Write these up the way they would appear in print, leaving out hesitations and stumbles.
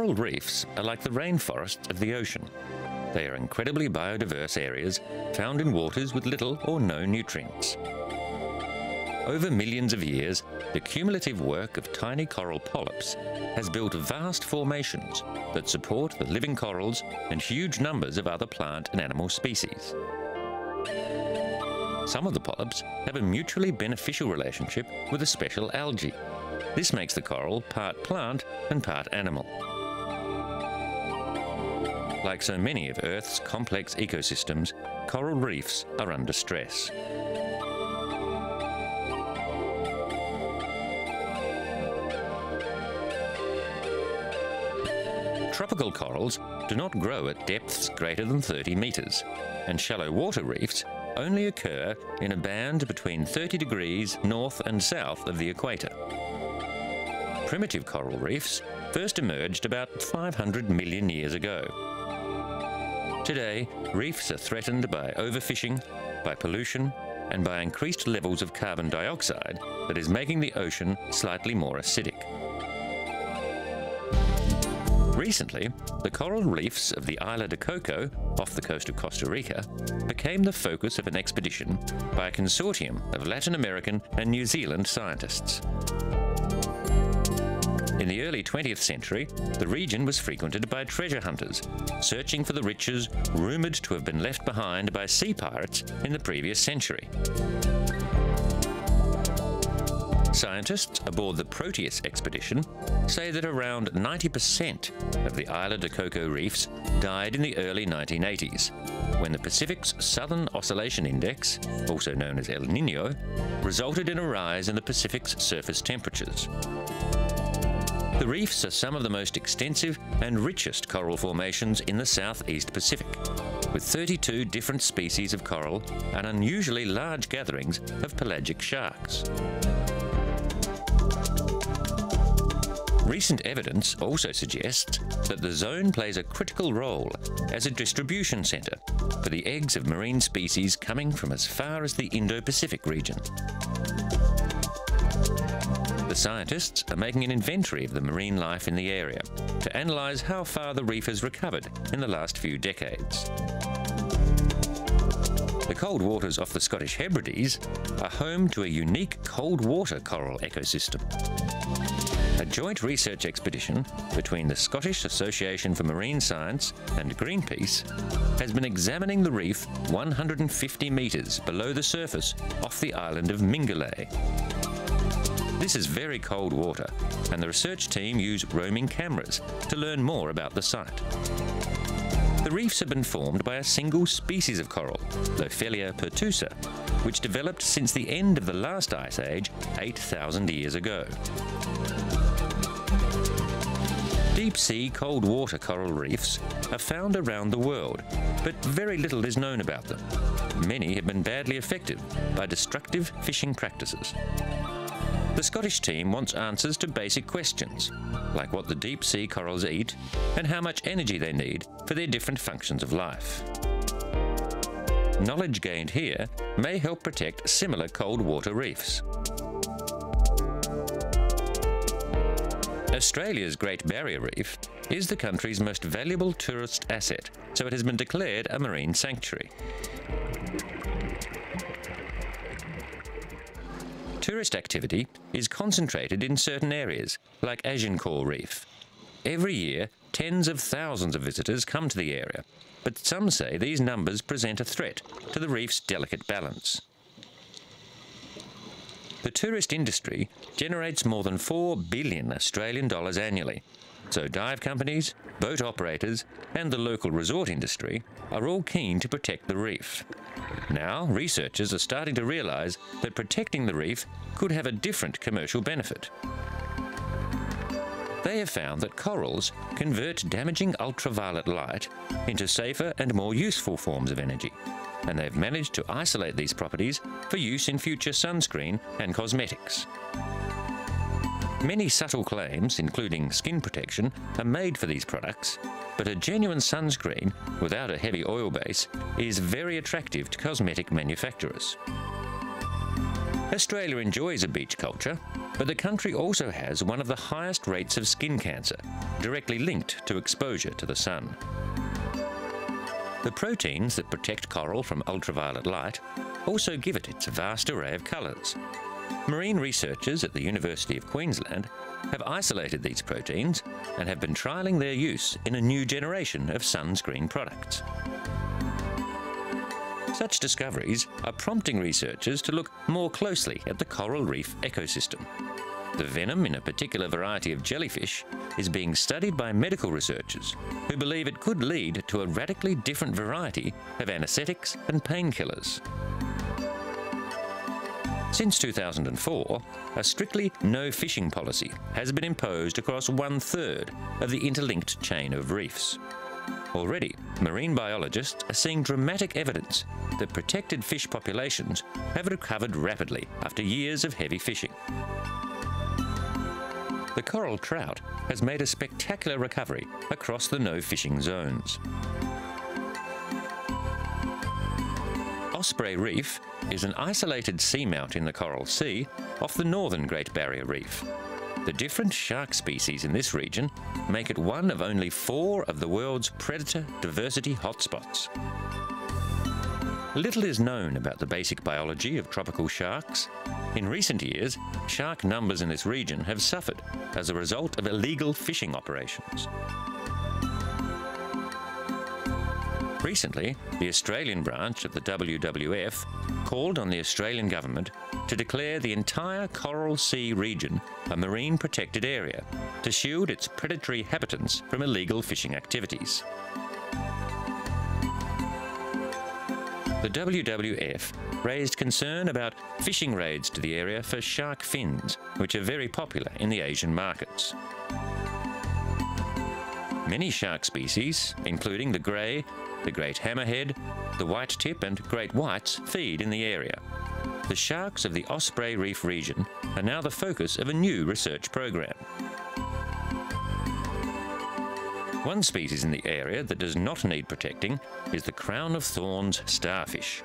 Coral reefs are like the rainforests of the ocean. They are incredibly biodiverse areas found in waters with little or no nutrients. Over millions of years, the cumulative work of tiny coral polyps has built vast formations that support the living corals and huge numbers of other plant and animal species. Some of the polyps have a mutually beneficial relationship with a special algae. This makes the coral part plant and part animal. Like so many of Earth's complex ecosystems, coral reefs are under stress. Tropical corals do not grow at depths greater than 30 metres, and shallow water reefs only occur in a band between 30 degrees north and south of the equator. Primitive coral reefs first emerged about 500 million years ago. Today, reefs are threatened by overfishing, by pollution, and by increased levels of carbon dioxide that is making the ocean slightly more acidic. Recently, the coral reefs of the Isla de Coco, off the coast of Costa Rica, became the focus of an expedition by a consortium of Latin American and New Zealand scientists. In the early 20th century, the region was frequented by treasure hunters, searching for the riches rumoured to have been left behind by sea pirates in the previous century. Scientists aboard the Proteus expedition say that around 90% of the Isla de Coco reefs died in the early 1980s, when the Pacific's Southern Oscillation Index, also known as El Niño, resulted in a rise in the Pacific's surface temperatures. The reefs are some of the most extensive and richest coral formations in the Southeast Pacific, with 32 different species of coral and unusually large gatherings of pelagic sharks. Recent evidence also suggests that the zone plays a critical role as a distribution centre for the eggs of marine species coming from as far as the Indo-Pacific region. The scientists are making an inventory of the marine life in the area to analyse how far the reef has recovered in the last few decades. The cold waters off the Scottish Hebrides are home to a unique cold water coral ecosystem. A joint research expedition between the Scottish Association for Marine Science and Greenpeace has been examining the reef 150 metres below the surface off the island of Mingulay. This is very cold water, and the research team use roaming cameras to learn more about the site. The reefs have been formed by a single species of coral, Lophelia pertusa, which developed since the end of the last ice age 8,000 years ago. Deep-sea cold water coral reefs are found around the world, but very little is known about them. Many have been badly affected by destructive fishing practices. The Scottish team wants answers to basic questions, like what the deep-sea corals eat and how much energy they need for their different functions of life. Knowledge gained here may help protect similar cold water reefs. Australia's Great Barrier Reef is the country's most valuable tourist asset, so it has been declared a marine sanctuary. Tourist activity is concentrated in certain areas, like Agincourt Reef. Every year, tens of thousands of visitors come to the area, but some say these numbers present a threat to the reef's delicate balance. The tourist industry generates more than 4 billion Australian dollars annually, so dive companies, boat operators and the local resort industry are all keen to protect the reef. Now, researchers are starting to realise that protecting the reef could have a different commercial benefit. They have found that corals convert damaging ultraviolet light into safer and more useful forms of energy, and they've managed to isolate these properties for use in future sunscreen and cosmetics. Many subtle claims, including skin protection, are made for these products, but a genuine sunscreen without a heavy oil base is very attractive to cosmetic manufacturers. Australia enjoys a beach culture, but the country also has one of the highest rates of skin cancer, directly linked to exposure to the sun. The proteins that protect coral from ultraviolet light also give it its vast array of colours. Marine researchers at the University of Queensland have isolated these proteins and have been trialling their use in a new generation of sunscreen products. Such discoveries are prompting researchers to look more closely at the coral reef ecosystem. The venom in a particular variety of jellyfish is being studied by medical researchers who believe it could lead to a radically different variety of anaesthetics and painkillers. Since 2004, a strictly no-fishing policy has been imposed across 1/3 of the interlinked chain of reefs. Already, marine biologists are seeing dramatic evidence that protected fish populations have recovered rapidly after years of heavy fishing. The coral trout has made a spectacular recovery across the no-fishing zones. Osprey Reef is an isolated seamount in the Coral Sea off the northern Great Barrier Reef. The different shark species in this region make it one of only 4 of the world's predator diversity hotspots. Little is known about the basic biology of tropical sharks. In recent years, shark numbers in this region have suffered as a result of illegal fishing operations. Recently, the Australian branch of the WWF called on the Australian government to declare the entire Coral Sea region a marine protected area to shield its predatory habitants from illegal fishing activities. The WWF raised concern about fishing raids to the area for shark fins, which are very popular in the Asian markets. Many shark species, including the grey, the great hammerhead, the white tip and great whites, feed in the area. The sharks of the Osprey Reef region are now the focus of a new research program. One species in the area that does not need protecting is the crown of thorns starfish.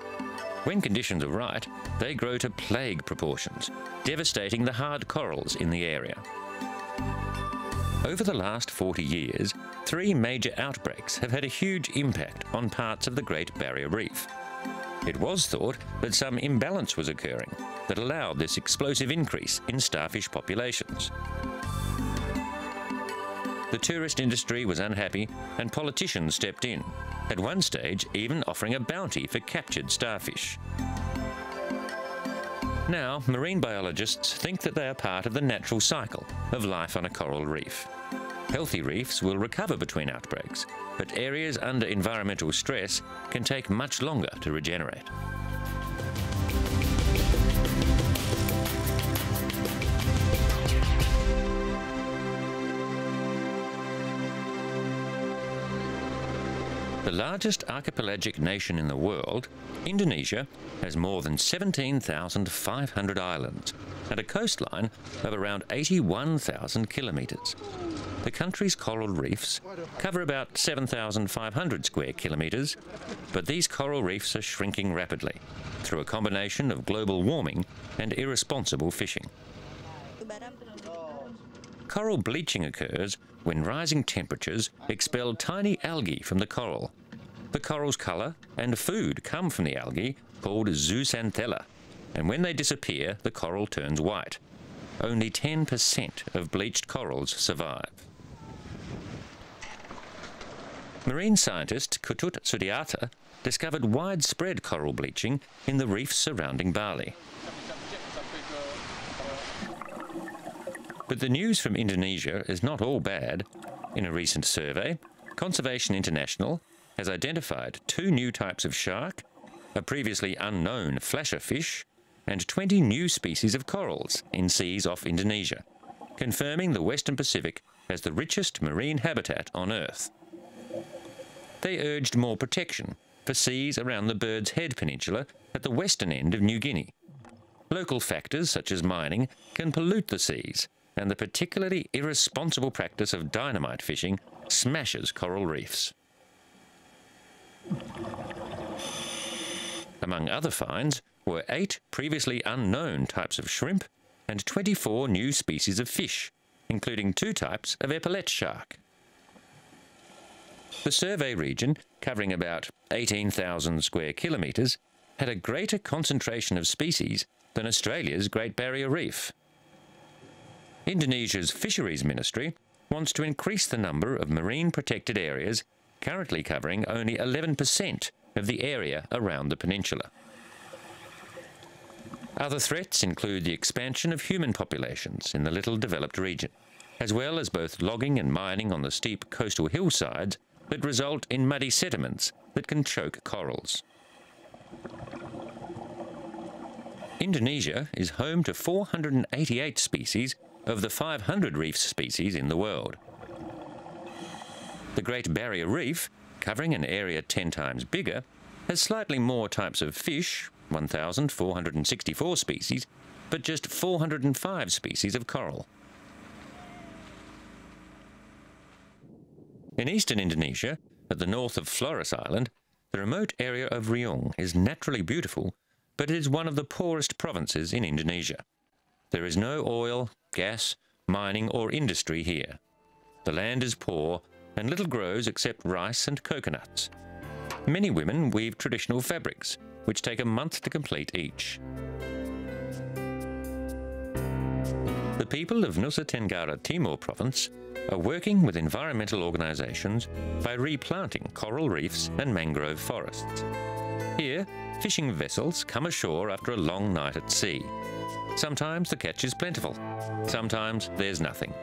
When conditions are right, they grow to plague proportions, devastating the hard corals in the area. Over the last 40 years, 3 major outbreaks have had a huge impact on parts of the Great Barrier Reef. It was thought that some imbalance was occurring that allowed this explosive increase in starfish populations. The tourist industry was unhappy and politicians stepped in, at one stage even offering a bounty for captured starfish. Now, marine biologists think that they are part of the natural cycle of life on a coral reef. Healthy reefs will recover between outbreaks, but areas under environmental stress can take much longer to regenerate. The largest archipelagic nation in the world, Indonesia has more than 17,500 islands and a coastline of around 81,000 kilometres. The country's coral reefs cover about 7,500 square kilometres, but these coral reefs are shrinking rapidly through a combination of global warming and irresponsible fishing. Coral bleaching occurs when rising temperatures expel tiny algae from the coral. The coral's colour and food come from the algae called zooxanthella, and when they disappear, the coral turns white. Only 10% of bleached corals survive. Marine scientist Kutut Sudiarta discovered widespread coral bleaching in the reefs surrounding Bali. But the news from Indonesia is not all bad. In a recent survey, Conservation International has identified 2 new types of shark, a previously unknown flasher fish, and 20 new species of corals in seas off Indonesia, confirming the Western Pacific as the richest marine habitat on Earth. They urged more protection for seas around the Bird's Head Peninsula at the western end of New Guinea. Local factors such as mining can pollute the seas, and the particularly irresponsible practice of dynamite fishing smashes coral reefs. Among other finds were 8 previously unknown types of shrimp and 24 new species of fish, including 2 types of epaulette shark. The survey region, covering about 18,000 square kilometres, had a greater concentration of species than Australia's Great Barrier Reef. Indonesia's Fisheries Ministry wants to increase the number of marine protected areas, currently covering only 11% of the area around the peninsula. Other threats include the expansion of human populations in the little developed region, as well as both logging and mining on the steep coastal hillsides that result in muddy sediments that can choke corals. Indonesia is home to 488 species of the 500 reef species in the world. The Great Barrier Reef, covering an area 10 times bigger, has slightly more types of fish, 1,464 species, but just 405 species of coral. In eastern Indonesia, at the north of Flores Island, the remote area of Riung is naturally beautiful, but it is one of the poorest provinces in Indonesia. There is no oil, gas, mining or industry here. The land is poor and little grows except rice and coconuts. Many women weave traditional fabrics, which take a month to complete each. The people of Nusa Tenggara Timur province are working with environmental organisations by replanting coral reefs and mangrove forests. Here, fishing vessels come ashore after a long night at sea. Sometimes the catch is plentiful, sometimes there's nothing.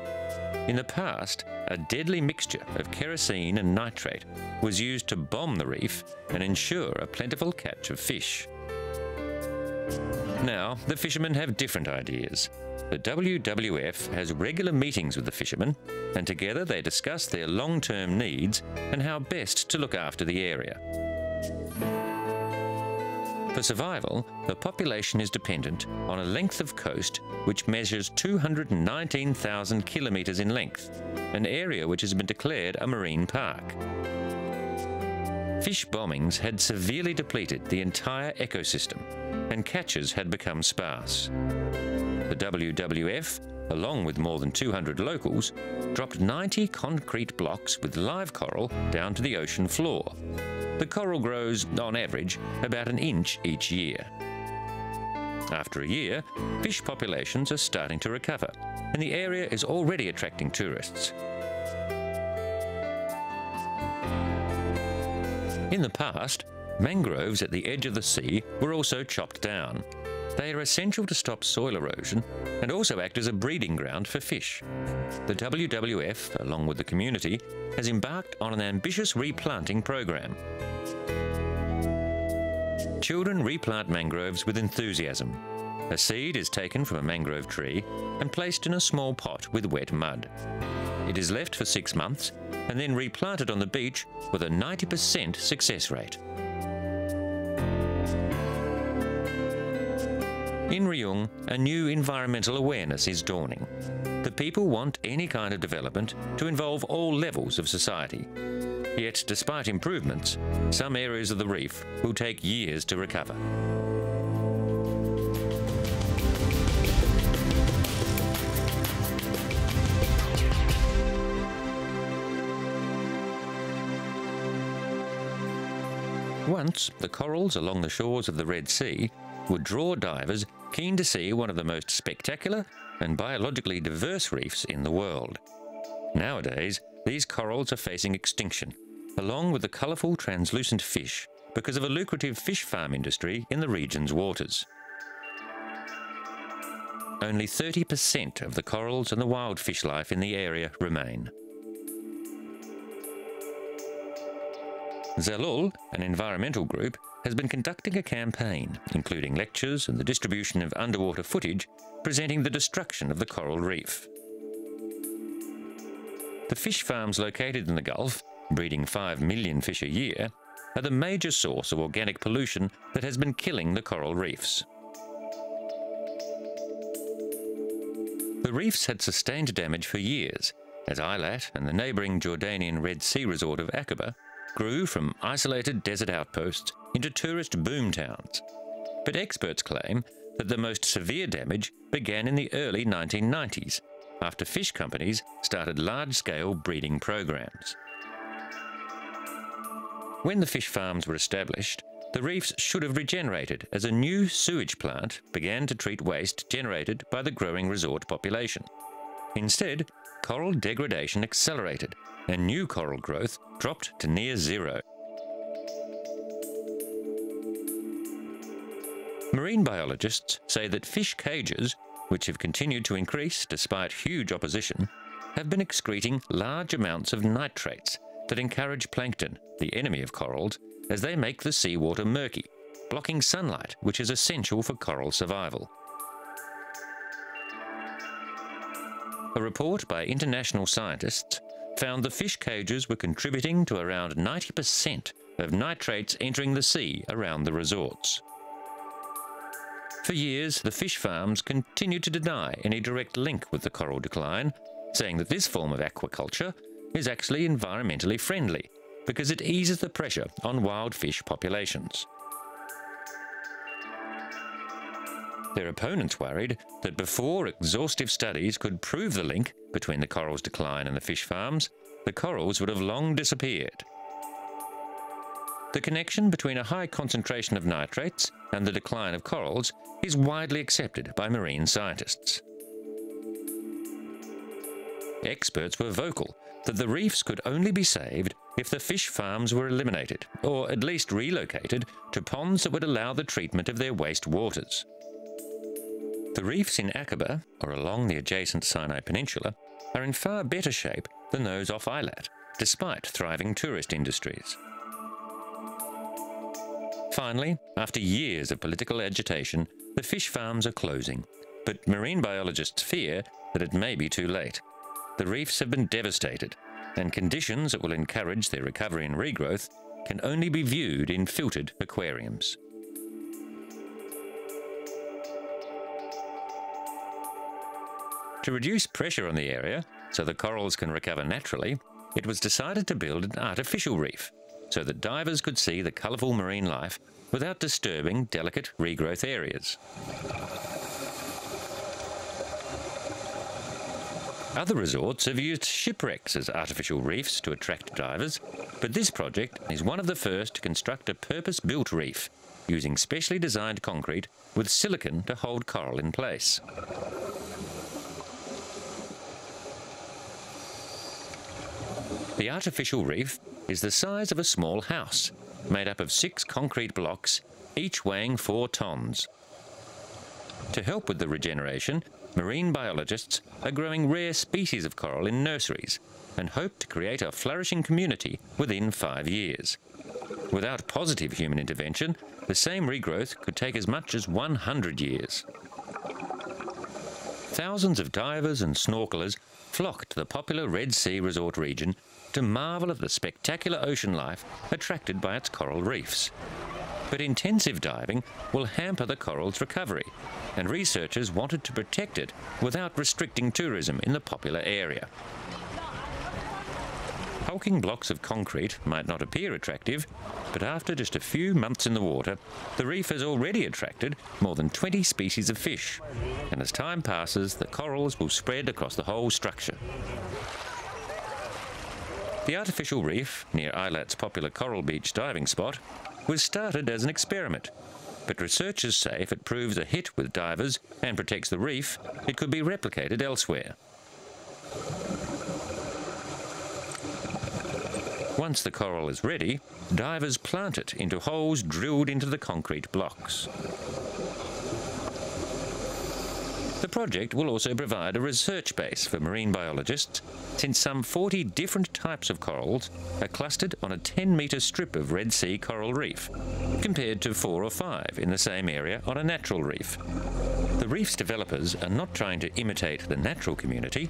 In the past, a deadly mixture of kerosene and nitrate was used to bomb the reef and ensure a plentiful catch of fish. Now, the fishermen have different ideas. The WWF has regular meetings with the fishermen, and together they discuss their long-term needs and how best to look after the area. For survival, the population is dependent on a length of coast which measures 219,000 kilometres in length, an area which has been declared a marine park. Fish bombings had severely depleted the entire ecosystem, and catches had become sparse. The WWF, along with more than 200 locals, dropped 90 concrete blocks with live coral down to the ocean floor. The coral grows, on average, about an inch each year. After a year, fish populations are starting to recover, and the area is already attracting tourists. In the past, mangroves at the edge of the sea were also chopped down. They are essential to stop soil erosion and also act as a breeding ground for fish. The WWF, along with the community, has embarked on an ambitious replanting program. Children replant mangroves with enthusiasm. A seed is taken from a mangrove tree and placed in a small pot with wet mud. It is left for 6 months and then replanted on the beach with a 90% success rate. In Riung, a new environmental awareness is dawning. The people want any kind of development to involve all levels of society. Yet, despite improvements, some areas of the reef will take years to recover. Once, the corals along the shores of the Red Sea would draw divers keen to see one of the most spectacular and biologically diverse reefs in the world. Nowadays, these corals are facing extinction, along with the colourful translucent fish, because of a lucrative fish farm industry in the region's waters. Only 30% of the corals and the wild fish life in the area remain. Zalul, an environmental group, has been conducting a campaign, including lectures and the distribution of underwater footage, presenting the destruction of the coral reef. The fish farms located in the Gulf, breeding 5 million fish a year, are the major source of organic pollution that has been killing the coral reefs. The reefs had sustained damage for years, as Eilat and the neighbouring Jordanian Red Sea resort of Aqaba grew from isolated desert outposts into tourist boom towns. but experts claim that the most severe damage began in the early 1990s, after fish companies started large-scale breeding programs. When the fish farms were established, the reefs should have regenerated as a new sewage plant began to treat waste generated by the growing resort population. Instead, coral degradation accelerated, and new coral growth dropped to near zero. Marine biologists say that fish cages, which have continued to increase despite huge opposition, have been excreting large amounts of nitrates that encourage plankton, the enemy of corals, as they make the seawater murky, blocking sunlight, which is essential for coral survival. A report by international scientists found the fish cages were contributing to around 90% of nitrates entering the sea around the resorts. For years, the fish farms continued to deny any direct link with the coral decline, saying that this form of aquaculture is actually environmentally friendly because it eases the pressure on wild fish populations. Their opponents worried that before exhaustive studies could prove the link between the coral's decline and the fish farms, the corals would have long disappeared. The connection between a high concentration of nitrates and the decline of corals is widely accepted by marine scientists. Experts were vocal that the reefs could only be saved if the fish farms were eliminated, or at least relocated to ponds that would allow the treatment of their waste waters. The reefs in Aqaba, or along the adjacent Sinai Peninsula, are in far better shape than those off Eilat, despite thriving tourist industries. Finally, after years of political agitation, the fish farms are closing, but marine biologists fear that it may be too late. The reefs have been devastated, and conditions that will encourage their recovery and regrowth can only be viewed in filtered aquariums. To reduce pressure on the area, so the corals can recover naturally, it was decided to build an artificial reef, so that divers could see the colourful marine life without disturbing delicate regrowth areas. Other resorts have used shipwrecks as artificial reefs to attract divers, but this project is one of the first to construct a purpose-built reef, using specially designed concrete with silicon to hold coral in place. The artificial reef is the size of a small house, made up of 6 concrete blocks, each weighing 4 tons. To help with the regeneration, marine biologists are growing rare species of coral in nurseries and hope to create a flourishing community within 5 years. Without positive human intervention, the same regrowth could take as much as 100 years. Thousands of divers and snorkelers flock to the popular Red Sea resort region to marvel at the spectacular ocean life attracted by its coral reefs. But intensive diving will hamper the coral's recovery, and researchers wanted to protect it without restricting tourism in the popular area. Hulking blocks of concrete might not appear attractive, but after just a few months in the water, the reef has already attracted more than 20 species of fish, and as time passes, the corals will spread across the whole structure. The artificial reef, near Eilat's popular Coral Beach diving spot, was started as an experiment, but researchers say if it proves a hit with divers and protects the reef, it could be replicated elsewhere. Once the coral is ready, divers plant it into holes drilled into the concrete blocks. The project will also provide a research base for marine biologists, since some 40 different types of corals are clustered on a 10-metre strip of Red Sea coral reef, compared to 4 or 5 in the same area on a natural reef. The reef's developers are not trying to imitate the natural community,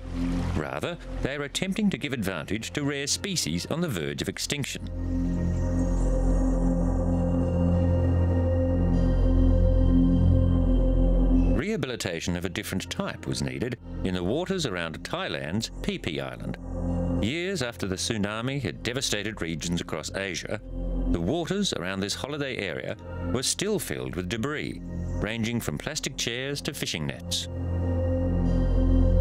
rather they are attempting to give advantage to rare species on the verge of extinction. Rehabilitation of a different type was needed in the waters around Thailand's Phi Phi Island. Years after the tsunami had devastated regions across Asia, the waters around this holiday area were still filled with debris, ranging from plastic chairs to fishing nets.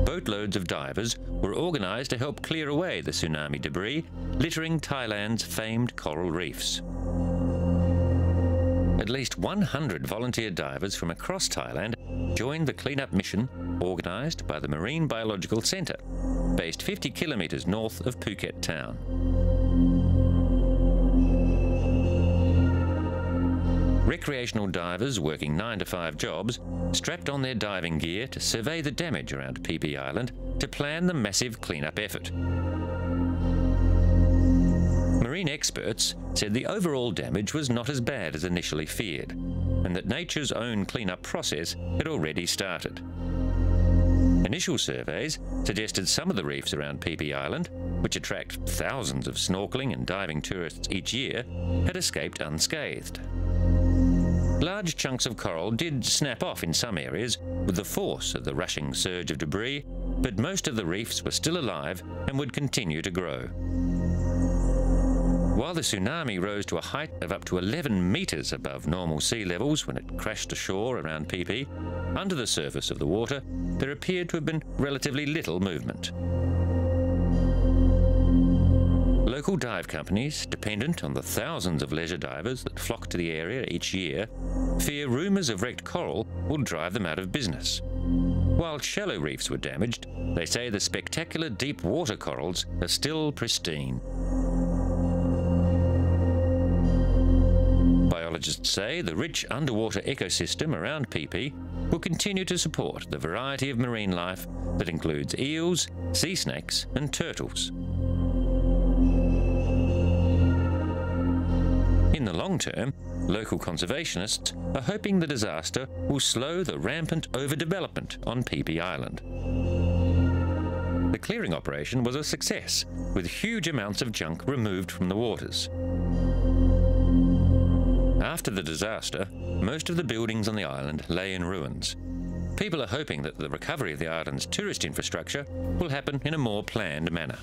Boatloads of divers were organised to help clear away the tsunami debris, littering Thailand's famed coral reefs. At least 100 volunteer divers from across Thailand joined the cleanup mission organised by the Marine Biological Centre, based 50 kilometres north of Phuket town. Recreational divers working 9-to-5 jobs strapped on their diving gear to survey the damage around Phi Phi Island to plan the massive cleanup effort. Marine experts said the overall damage was not as bad as initially feared, and that nature's own cleanup process had already started. Initial surveys suggested some of the reefs around Phi Phi Island, which attract thousands of snorkeling and diving tourists each year, had escaped unscathed. Large chunks of coral did snap off in some areas with the force of the rushing surge of debris, but most of the reefs were still alive and would continue to grow. While the tsunami rose to a height of up to 11 metres above normal sea levels when it crashed ashore around Phi Phi, under the surface of the water there appeared to have been relatively little movement. Local dive companies, dependent on the thousands of leisure divers that flock to the area each year, fear rumours of wrecked coral will drive them out of business. While shallow reefs were damaged, they say the spectacular deep water corals are still pristine. Biologists say the rich underwater ecosystem around Phi Phi will continue to support the variety of marine life that includes eels, sea snakes and turtles. In the long term, local conservationists are hoping the disaster will slow the rampant overdevelopment on Phi Phi Island. The clearing operation was a success, with huge amounts of junk removed from the waters. After the disaster, most of the buildings on the island lay in ruins. People are hoping that the recovery of the island's tourist infrastructure will happen in a more planned manner.